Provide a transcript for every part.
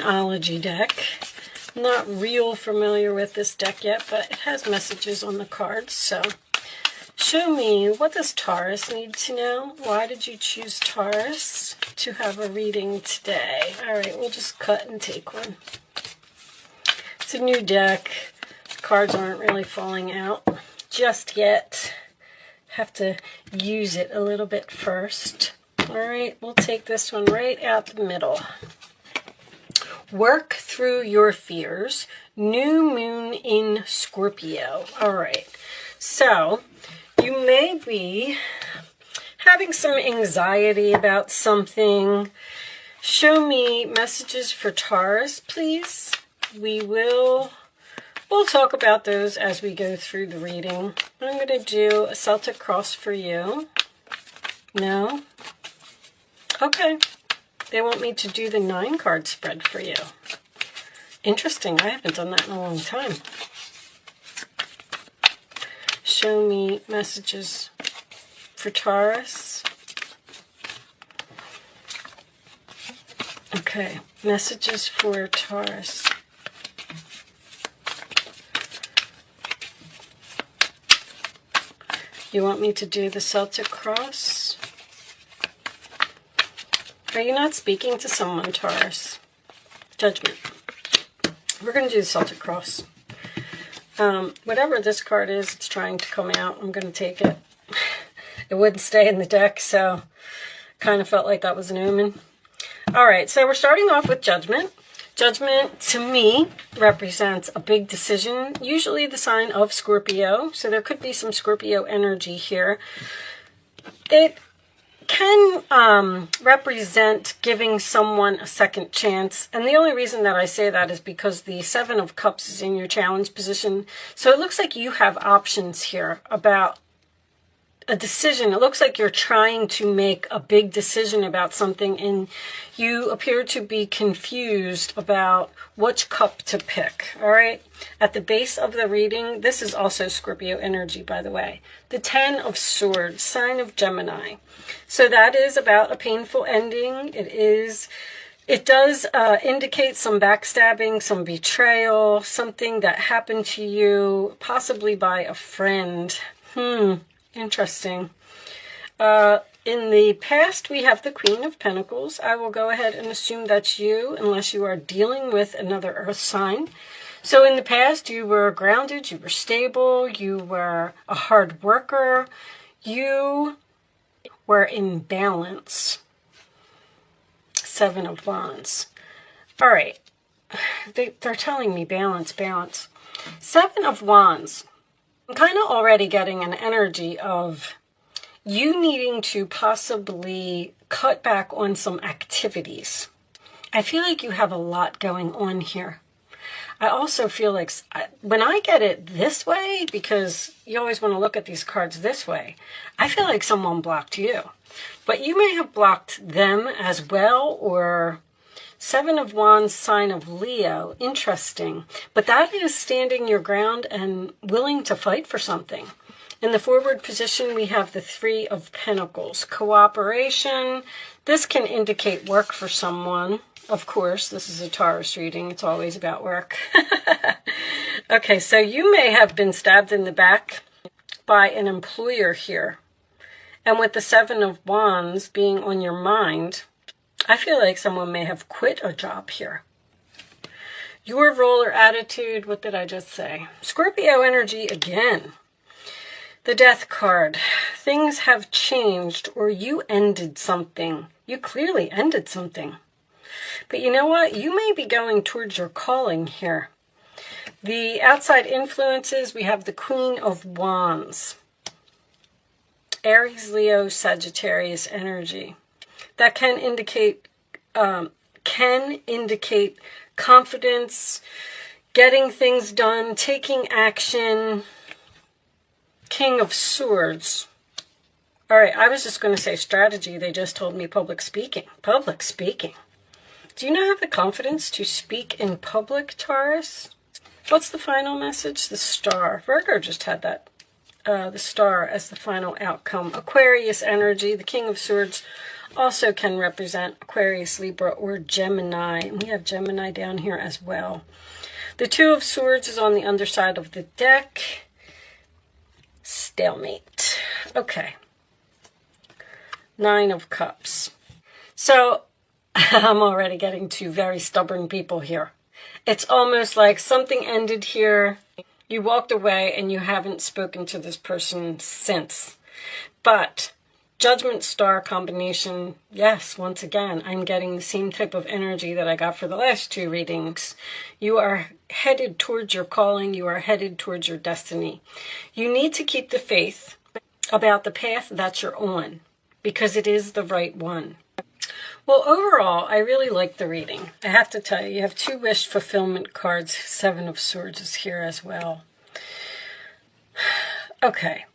numerology deck. I'm not real familiar with this deck yet, but it has messages on the cards. So show me, what does Taurus need to know? Why did you choose Taurus to have a reading today? All right, we'll just cut and take one. It's a new deck. Cards aren't really falling out just yet. Have to use it a little bit first. All right, we'll take this one right out the middle. Work through your fears. New moon in Scorpio. All right, so you may be having some anxiety about something. Show me messages for Taurus, please. We'll talk about those as we go through the reading. I'm going to do a Celtic cross for you. No? Okay. They want me to do the 9-card spread for you. Interesting. I haven't done that in a long time. Show me messages for Taurus. Okay. Messages for Taurus. You want me to do the Celtic cross? Are you not speaking to someone, Taurus? Judgment. We're going to do the Celtic cross. Whatever this card is, it's trying to come out. I'm going to take it. It wouldn't stay in the deck, so kind of felt like that was an omen. All right, so we're starting off with Judgment. Judgment, to me, represents a big decision, usually the sign of Scorpio. So there could be some Scorpio energy here. It can represent giving someone a second chance. And the only reason that I say that is because the 7 of Cups is in your challenge position. So it looks like you have options here about a decision. It looks like you're trying to make a big decision about something, and you appear to be confused about which cup to pick. All right. At the base of the reading, this is also Scorpio energy, by the way. The 10 of Swords, sign of Gemini. So that is about a painful ending. It does indicate some backstabbing, some betrayal, something that happened to you, possibly by a friend. Interesting. In the past, we have the Queen of Pentacles. I will go ahead and assume that's you, unless you are dealing with another earth sign. So in the past, you were grounded, you were stable, you were a hard worker, you were in balance. 7 of Wands. All right. They're telling me balance, balance. 7 of Wands. I'm kind of already getting an energy of you needing to possibly cut back on some activities. I feel like you have a lot going on here. I also feel like when I get it this way, because you always want to look at these cards this way, I feel like someone blocked you. But you may have blocked them as well, or 7 of Wands, sign of Leo. Interesting. But that is standing your ground and willing to fight for something. In the forward position, we have the 3 of Pentacles. Cooperation. This can indicate work for someone. Of course, this is a Taurus reading. It's always about work. Okay, so you may have been stabbed in the back by an employer here. And with the 7 of Wands being on your mind, I feel like someone may have quit a job here. Your role or attitude, what did I just say? Scorpio energy again. The Death card. Things have changed, or you ended something. You clearly ended something. But you know what? You may be going towards your calling here. The outside influences, we have the Queen of Wands. Aries, Leo, Sagittarius energy. That can indicate confidence, getting things done, taking action. King of Swords. All right, I was just going to say strategy. They just told me public speaking. Public speaking. Do you not have the confidence to speak in public, Taurus? What's the final message? The Star. Virgo just had that. The Star as the final outcome. Aquarius energy, the King of Swords Also can represent Aquarius, Libra, or Gemini. And we have Gemini down here as well. The Two of Swords is on the underside of the deck. Stalemate. Okay. Nine of Cups. So, I'm already getting two very stubborn people here. It's almost like something ended here. You walked away and you haven't spoken to this person since. But Judgment Star combination, yes, once again, I'm getting the same type of energy that I got for the last two readings. You are headed towards your calling. You are headed towards your destiny. You need to keep the faith about the path that you're on, because it is the right one. Well, overall, I really like the reading. I have to tell you, you have two wish fulfillment cards. Seven of Swords is here as well. Okay.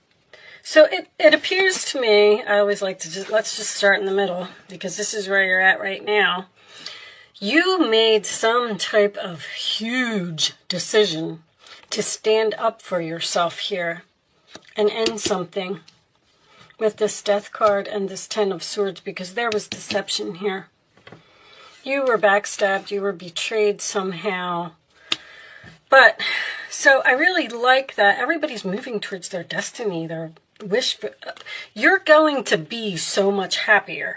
So it appears to me, I always like to let's just start in the middle, because this is where you're at right now. You made some type of huge decision to stand up for yourself here and end something with this Death card and this Ten of Swords, because there was deception here. You were backstabbed, you were betrayed somehow. But, so I really like that everybody's moving towards their destiny, their wish for, you're going to be so much happier,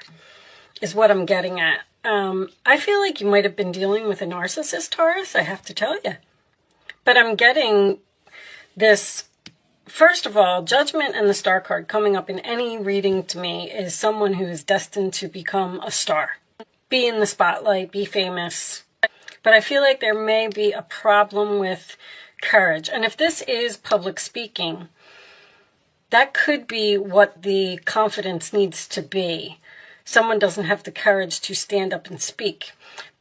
is what I'm getting at. I feel like you might have been dealing with a narcissist, Taurus, I have to tell you. But I'm getting this, first of all, Judgment and the Star card coming up in any reading to me is someone who is destined to become a star. Be in the spotlight, be famous. But I feel like there may be a problem with courage. And if this is public speaking, that could be what the confidence needs to be. Someone doesn't have the courage to stand up and speak.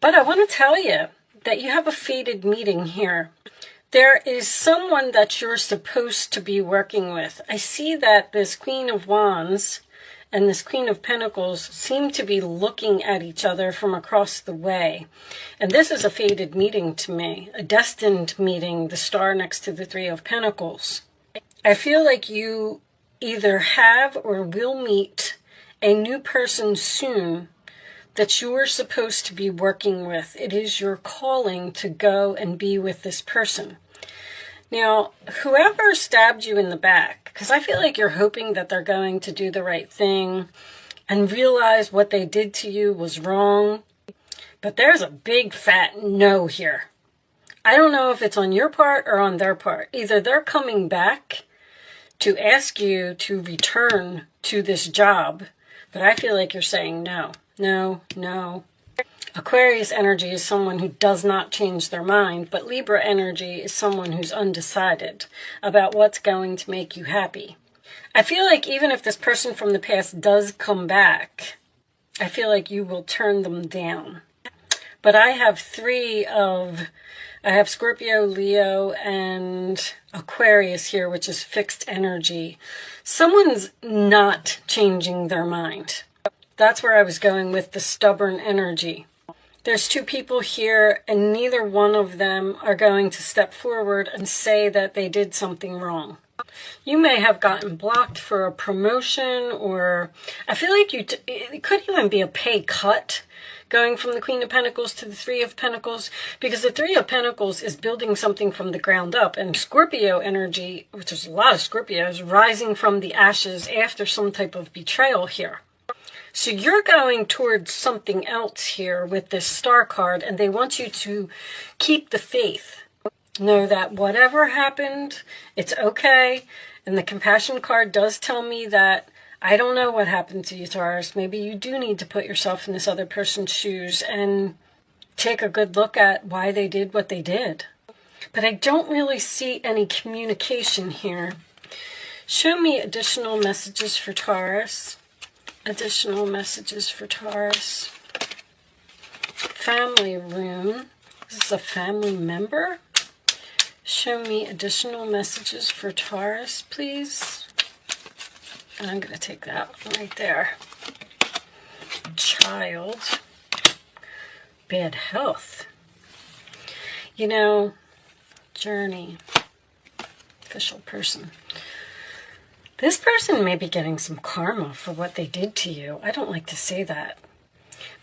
But I want to tell you that you have a fated meeting here. There is someone that you're supposed to be working with. I see that this Queen of Wands and this Queen of Pentacles seem to be looking at each other from across the way. And this is a fated meeting to me, a destined meeting, the Star next to the Three of Pentacles. I feel like you either have or will meet a new person soon that you are supposed to be working with. It is your calling to go and be with this person. Now, whoever stabbed you in the back, because I feel like you're hoping that they're going to do the right thing and realize what they did to you was wrong, but there's a big fat no here. I don't know if it's on your part or on their part. Either they're coming back to ask you to return to this job, but I feel like you're saying no, no, no. Aquarius energy is someone who does not change their mind, but Libra energy is someone who's undecided about what's going to make you happy. I feel like even if this person from the past does come back, I feel like you will turn them down. But I have I have Scorpio, Leo, and Aquarius here, which is fixed energy. Someone's not changing their mind. That's where I was going with the stubborn energy. There's two people here, and neither one of them are going to step forward and say that they did something wrong. You may have gotten blocked for a promotion, or I feel like it could even be a pay cut going from the Queen of Pentacles to the Three of Pentacles, because the Three of Pentacles is building something from the ground up, and Scorpio energy, which is a lot of Scorpios, rising from the ashes after some type of betrayal here. So you're going towards something else here with this Star card, and they want you to keep the faith. Know that whatever happened, it's okay. And the Compassion card does tell me that I don't know what happened to you, Taurus. Maybe you do need to put yourself in this other person's shoes and take a good look at why they did what they did. But I don't really see any communication here. Show me additional messages for Taurus. Additional messages for Taurus. Family rune. This is a family member. Show me additional messages for Taurus, please. And I'm going to take that one right there. Child. Bad health. You know, journey. Official person. This person may be getting some karma for what they did to you. I don't like to say that.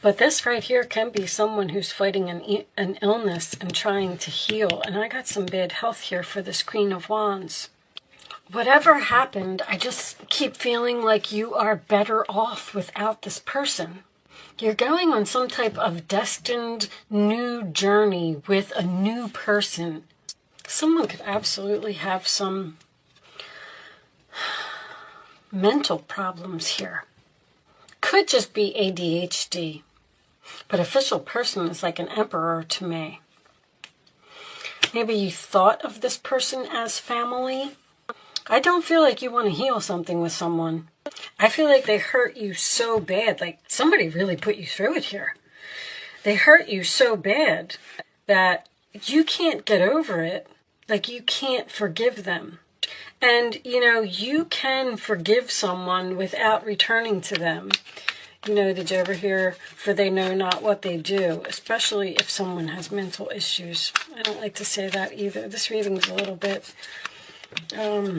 But this right here can be someone who's fighting an illness and trying to heal. And I got some bad health here for this Queen of Wands. Whatever happened, I just keep feeling like you are better off without this person. You're going on some type of destined new journey with a new person. Someone could absolutely have some mental problems here. Could just be ADHD. But official person is like an emperor to me. Maybe you thought of this person as family. I don't feel like you want to heal something with someone. I feel like they hurt you so bad. Like somebody really put you through it here. They hurt you so bad that you can't get over it. Like you can't forgive them. And, you know, you can forgive someone without returning to them. You know, did you ever hear, for they know not what they do, especially if someone has mental issues. I don't like to say that either. This reading's a little bit, oh,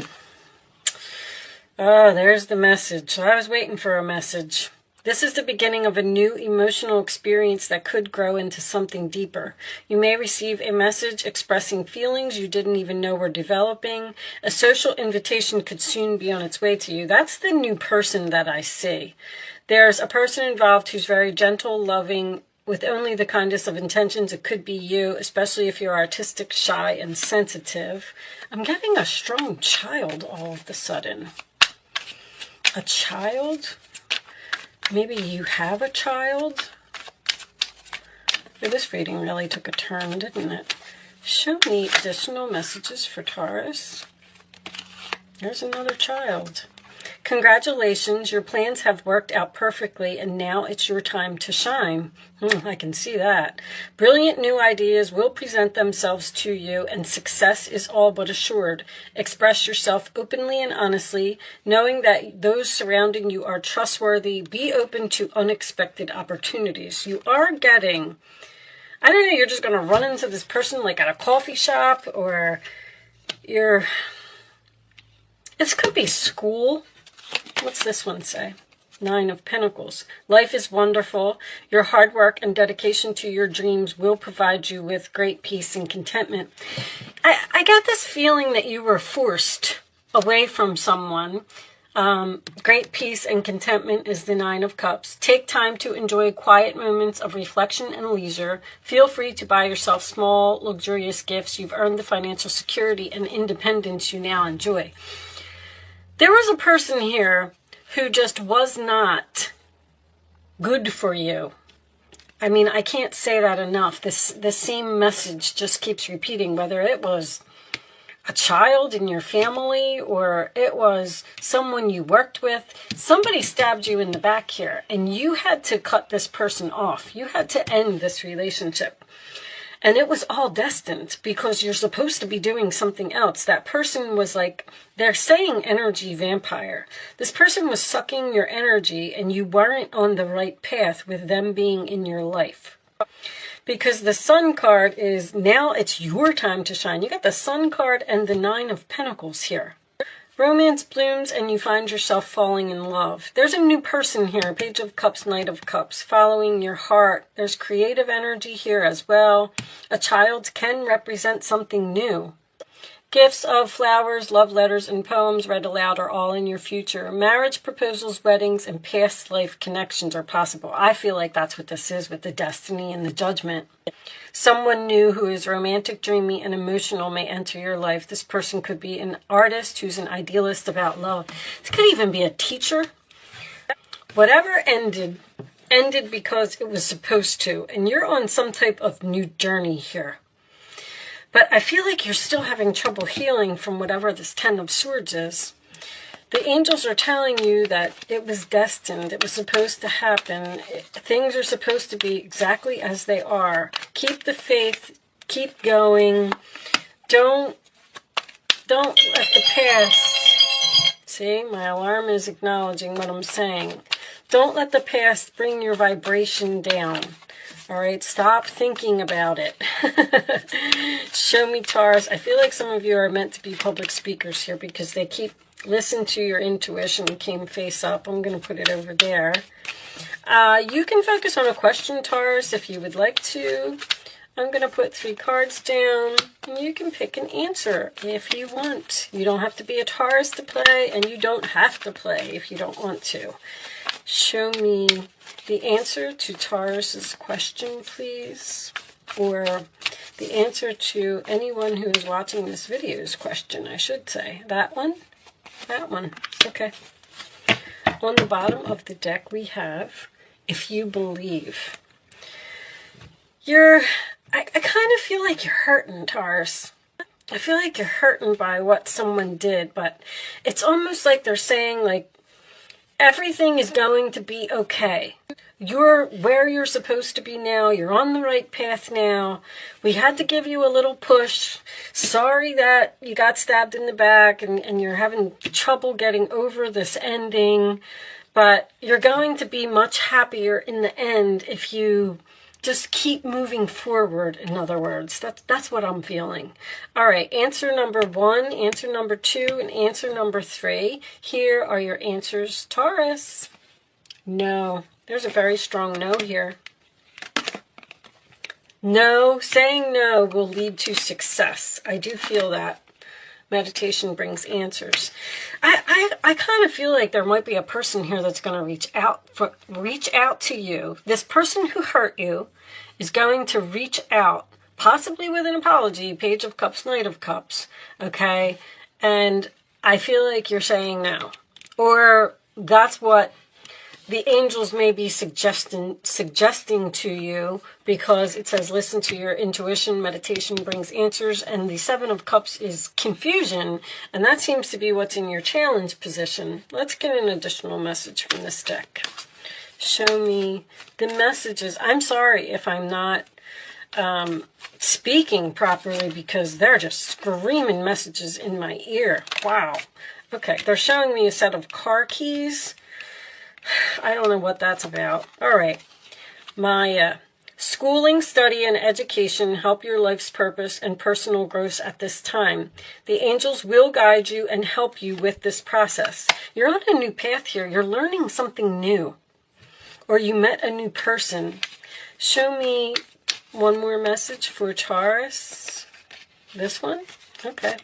there's the message. I was waiting for a message. This is the beginning of a new emotional experience that could grow into something deeper. You may receive a message expressing feelings you didn't even know were developing. A social invitation could soon be on its way to you. That's the new person that I see. There's a person involved who's very gentle, loving, with only the kindest of intentions. It could be you, especially if you're artistic, shy, and sensitive. I'm getting a strong child all of a sudden. A child? Maybe you have a child? This reading really took a turn, didn't it? Show me additional messages for Taurus. There's another child. Congratulations, your plans have worked out perfectly and now it's your time to shine. I can see that. Brilliant new ideas will present themselves to you and success is all but assured. Express yourself openly and honestly, knowing that those surrounding you are trustworthy. Be open to unexpected opportunities. You are getting, I don't know, you're just going to run into this person like at a coffee shop or this could be school. What's this one say? 9 of Pentacles. Life is wonderful. Your hard work and dedication to your dreams will provide you with great peace and contentment. I got this feeling that you were forced away from someone. Great peace and contentment is the 9 of Cups. Take time to enjoy quiet moments of reflection and leisure. Feel free to buy yourself small, luxurious gifts. You've earned the financial security and independence you now enjoy. There was a person here who just was not good for you. I mean, I can't say that enough. This same message just keeps repeating, whether it was a child in your family or it was someone you worked with. Somebody stabbed you in the back here and you had to cut this person off. You had to end this relationship. And it was all destined because you're supposed to be doing something else. That person was like, they're saying energy vampire. This person was sucking your energy and you weren't on the right path with them being in your life. Because the Sun card is, now it's your time to shine. You got the Sun card and the 9 of Pentacles here. Romance blooms and you find yourself falling in love. There's a new person here, Page of Cups, Knight of Cups, following your heart. There's creative energy here as well. A child can represent something new. Gifts of flowers, love letters, and poems read aloud are all in your future. Marriage proposals, weddings, and past life connections are possible. I feel like that's what this is with the destiny and the judgment. Someone new who is romantic, dreamy, and emotional may enter your life. This person could be an artist who's an idealist about love. This could even be a teacher. Whatever ended because it was supposed to. And you're on some type of new journey here. But I feel like you're still having trouble healing from whatever this 10 of Swords is. The angels are telling you that it was destined. It was supposed to happen. Things are supposed to be exactly as they are. Keep the faith. Keep going. Don't let the past... See, my alarm is acknowledging what I'm saying. Don't let the past bring your vibration down. All right, stop thinking about it. Show me, Taurus. I feel like some of you are meant to be public speakers here because they keep Listen to your intuition came face up. I'm going to put it over there. You can focus on a question, Taurus, if you would like to. I'm going to put 3 cards down, and you can pick an answer if you want. You don't have to be a Taurus to play, and you don't have to play if you don't want to. Show me the answer to Taurus's question, please. Or the answer to anyone who is watching this video's question, I should say. That one? That one. Okay. On the bottom of the deck we have, if you believe. I kind of feel like you're hurting, Taurus. I feel like you're hurting by what someone did, but it's almost like they're saying, like, everything is going to be okay. You're where you're supposed to be now. You're on the right path now. We had to give you a little push. Sorry that you got stabbed in the back and you're having trouble getting over this ending. But you're going to be much happier in the end if you just keep moving forward, in other words. That's what I'm feeling. All right, answer number 1, answer number 2, and answer number 3. Here are your answers, Taurus. No. There's a very strong no here. No, saying no will lead to success. I do feel that. Meditation brings answers. I kind of feel like there might be a person here that's going to reach out to you. This person who hurt you is going to reach out, possibly with an apology, Page of Cups, Knight of Cups, okay? And I feel like you're saying no. Or that's what the angels may be suggesting to you, because it says listen to your intuition, meditation brings answers, and the 7 of Cups is confusion, and that seems to be what's in your challenge position. Let's get an additional message from this deck. Show me the messages. I'm sorry if I'm not speaking properly, because they're just screaming messages in my ear. Wow. Okay, they're showing me a set of car keys. I don't know what that's about. All right. My schooling, study, and education help your life's purpose and personal growth at this time. The angels will guide you and help you with this process. You're on a new path here. You're learning something new. Or you met a new person. Show me one more message for Taurus. This one? Okay.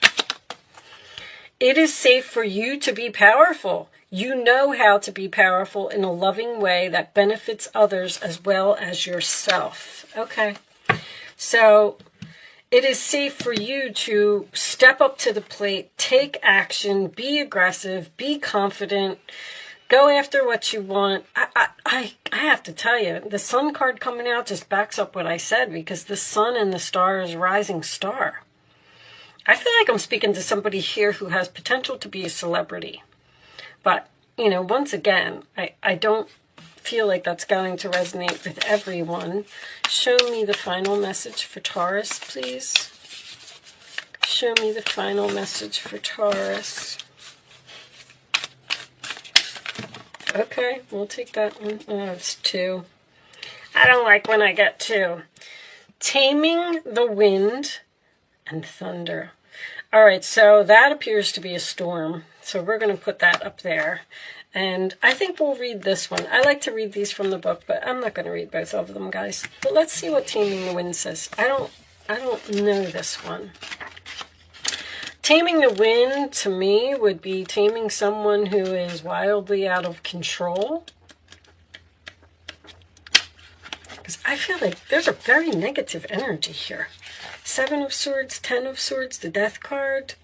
It is safe for you to be powerful. You know how to be powerful in a loving way that benefits others as well as yourself. Okay. So it is safe for you to step up to the plate, take action, be aggressive, be confident, go after what you want. I have to tell you, the Sun card coming out just backs up what I said, because the Sun and the star is rising star. I feel like I'm speaking to somebody here who has potential to be a celebrity. But, you know, once again, I don't feel like that's going to resonate with everyone. Show me the final message for Taurus, please. Show me the final message for Taurus. Okay, we'll take that one. Oh, it's 2. I don't like when I get 2. Taming the wind and thunder. All right, so that appears to be a storm. So we're going to put that up there. And I think we'll read this one. I like to read these from the book, but I'm not going to read both of them, guys. But let's see what Taming the Wind says. I don't know this one. Taming the wind, to me, would be taming someone who is wildly out of control. Because I feel like there's a very negative energy here. 7 of Swords, 10 of Swords, the Death card.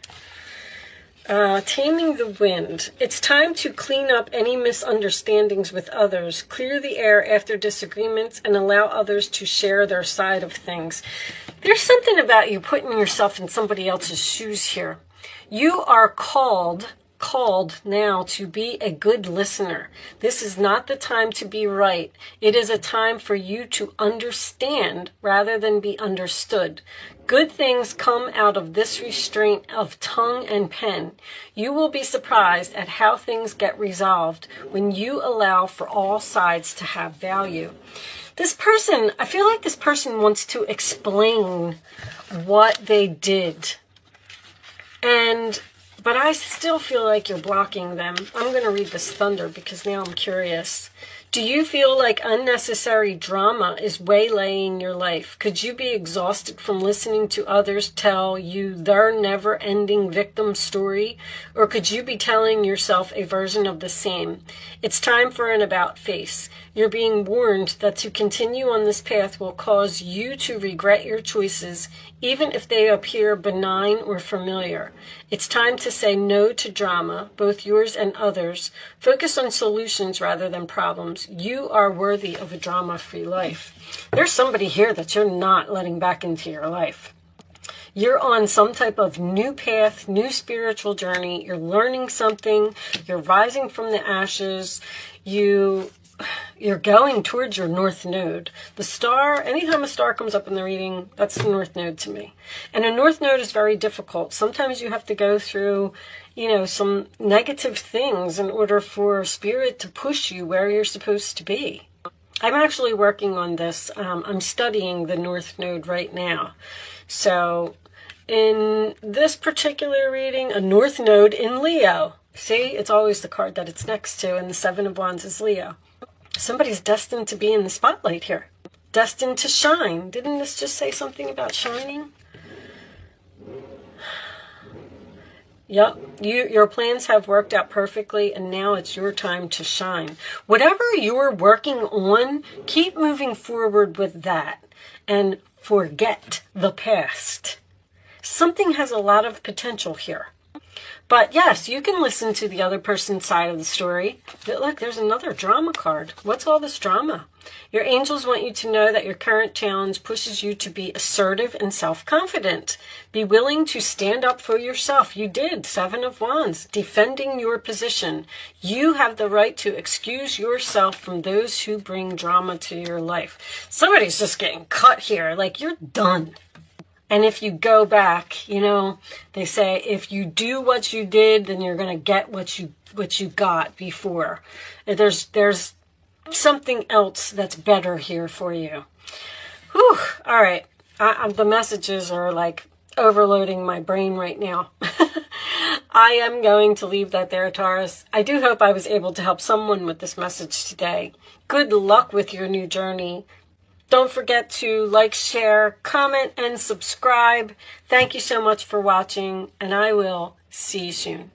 Taming the wind. It's time to clean up any misunderstandings with others, clear the air after disagreements, and allow others to share their side of things. There's something about you putting yourself in somebody else's shoes here. You are called now to be a good listener. This is not the time to be right. It is a time for you to understand rather than be understood. Good things come out of this restraint of tongue and pen. You will be surprised at how things get resolved when you allow for all sides to have value. This person, I feel like this person wants to explain what they did. And But I still feel like you're blocking them. I'm going to read this thunder because now I'm curious. Do you feel like unnecessary drama is waylaying your life? Could you be exhausted from listening to others tell you their never-ending victim story? Or could you be telling yourself a version of the same? It's time for an about face. You're being warned that to continue on this path will cause you to regret your choices, even if they appear benign or familiar. It's time to say no to drama, both yours and others. Focus on solutions rather than problems. You are worthy of a drama-free life. There's somebody here that you're not letting back into your life. You're on some type of new path, new spiritual journey. You're learning something. You're rising from the ashes. You're going towards your north node. The star, anytime a star comes up in the reading, that's the north node to me. And a north node is very difficult. Sometimes you have to go through, some negative things in order for spirit to push you where you're supposed to be. I'm actually working on this. I'm studying the north node right now. So in this particular reading, a north node in Leo. See, it's always the card that it's next to, and the Seven of Wands is Leo. Somebody's destined to be in the spotlight here. Destined to shine. Didn't this just say something about shining? Yep, your plans have worked out perfectly, and now it's your time to shine. Whatever you're working on, keep moving forward with that and forget the past. Something has a lot of potential here. But yes, you can listen to the other person's side of the story. But look, there's another drama card. What's all this drama? Your angels want you to know that your current challenge pushes you to be assertive and self-confident. Be willing to stand up for yourself. You did. Seven of Wands. Defending your position. You have the right to excuse yourself from those who bring drama to your life. Somebody's just getting cut here. Like, you're done. And if you go back, they say if you do what you did, then you're going to get what you got before. There's something else that's better here for you. Whew. All right. The messages are like overloading my brain right now. I am going to leave that there, Taurus. I do hope I was able to help someone with this message today. Good luck with your new journey. Don't forget to like, share, comment, and subscribe. Thank you so much for watching, and I will see you soon.